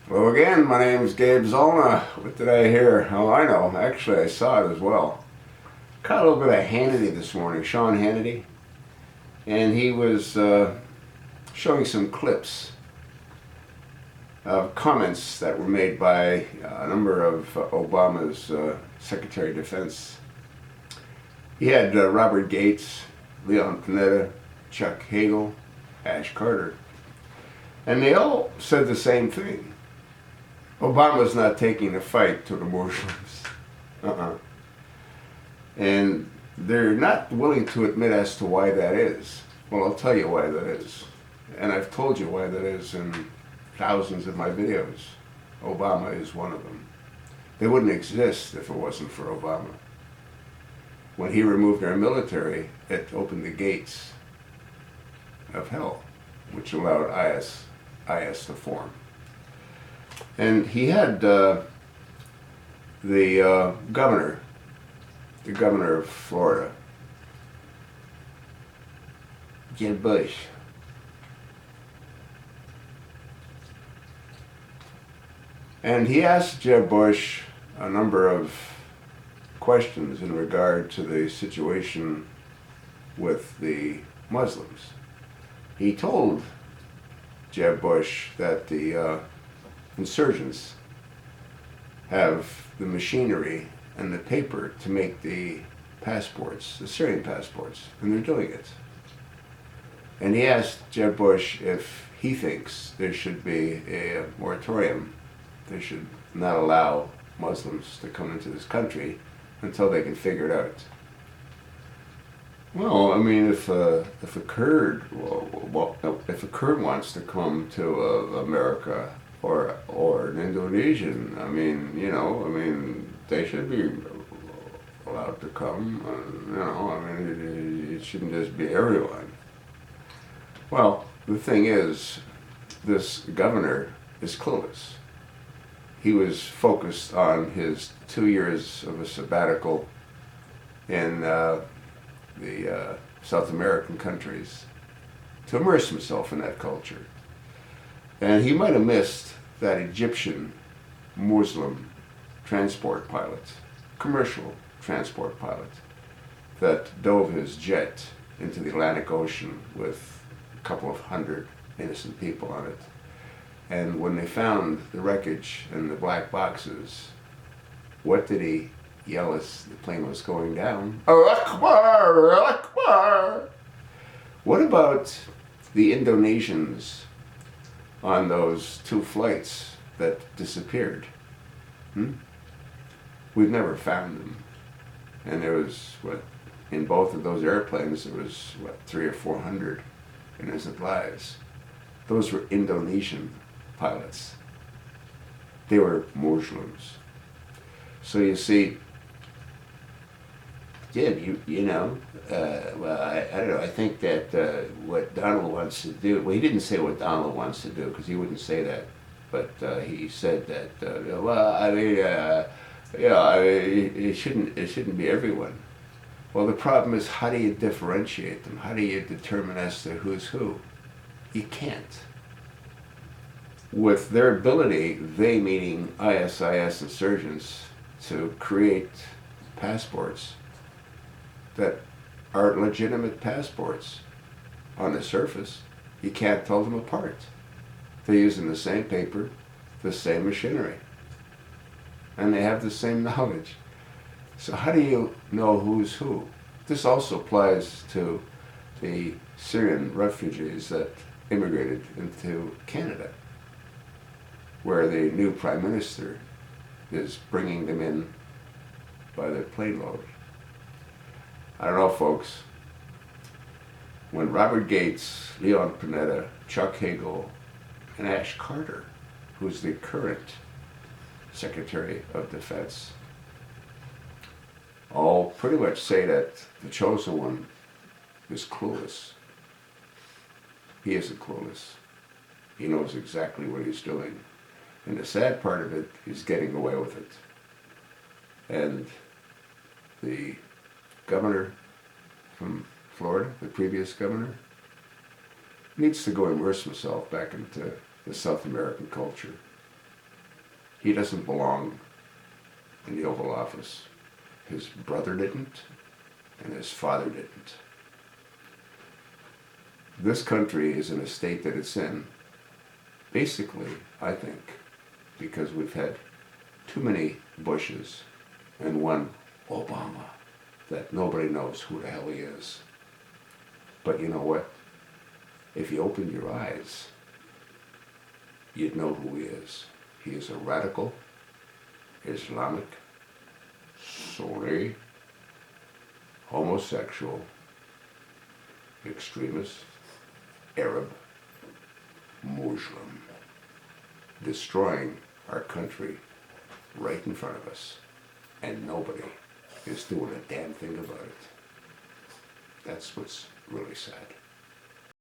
Hello again, my name is Gabe Zollner. What did I hear? Oh, I know. Actually, I saw it as well. Caught a little bit of Hannity this morning, Sean Hannity, and he was showing some clips of comments that were made by a number of Obama's Secretary of Defense. He had Robert Gates, Leon Panetta, Chuck Hagel, Ash Carter, and they all said the same thing. Obama's not taking the fight to the Muslims. And they're not willing to admit as to why that is. Well, I'll tell you why that is. And I've told you why that is in thousands of my videos. Obama is one of them. They wouldn't exist if it wasn't for Obama. When he removed our military, it opened the gates of hell, which allowed IS to form. And he had the governor of Florida, Jeb Bush. And he asked Jeb Bush a number of questions in regard to the situation with the Muslims. He told Jeb Bush that the insurgents have the machinery and the paper to make the passports, the Syrian passports, and they're doing it. And he asked Jeb Bush if he thinks there should be a moratorium. They should not allow Muslims to come into this country until they can figure it out. Well, I mean, if a Kurd, if a Kurd wants to come to America, or an Indonesian, they should be allowed to come. It shouldn't just be everyone. Well, the thing is, this governor is clueless. He was focused on his 2 years of a sabbatical in the South American countries to immerse himself in that culture. And he might have missed that Egyptian Muslim transport pilot, commercial transport pilot, that dove his jet into the Atlantic Ocean with a couple of hundred innocent people on it. And when they found the wreckage and the black boxes, what did he yell as the plane was going down? "Allah Akbar, Allah Akbar." What about the Indonesians on those 2 flights that disappeared? We've never found them. And there was, in both of those airplanes, there was, 300 or 400 innocent lives. Those were Indonesian pilots. They were Muslims. So you see, Jeb, I don't know, I think that what Donald wants to do, well, he didn't say what Donald wants to do, because he wouldn't say that, but he said that, it shouldn't be everyone. Well, the problem is, how do you differentiate them? How do you determine as to who's who? You can't. With their ability, they meaning ISIS insurgents, to create passports that are legitimate passports on the surface, you can't tell them apart. They're using the same paper, the same machinery, and they have the same knowledge. So how do you know who's who? This also applies to the Syrian refugees that immigrated into Canada, where the new Prime Minister is bringing them in by the plane load. I don't know, folks. When Robert Gates, Leon Panetta, Chuck Hagel, and Ash Carter, who's the current Secretary of Defense, all pretty much say that the chosen one is clueless. He isn't clueless. He knows exactly what he's doing. And the sad part of it is getting away with it. And the governor from Florida, the previous governor, needs to go immerse himself back into the South American culture. He doesn't belong in the Oval Office. His brother didn't, and his father didn't. This country is in a state that it's in, basically, I think, because we've had too many Bushes and one Obama that nobody knows who the hell he is. But you know what? If you opened your eyes, you'd know who he is. He is a radical, Islamic, Sunni, homosexual, extremist, Arab, Muslim, destroying our country right in front of us, and nobody is doing a damn thing about it. That's what's really sad.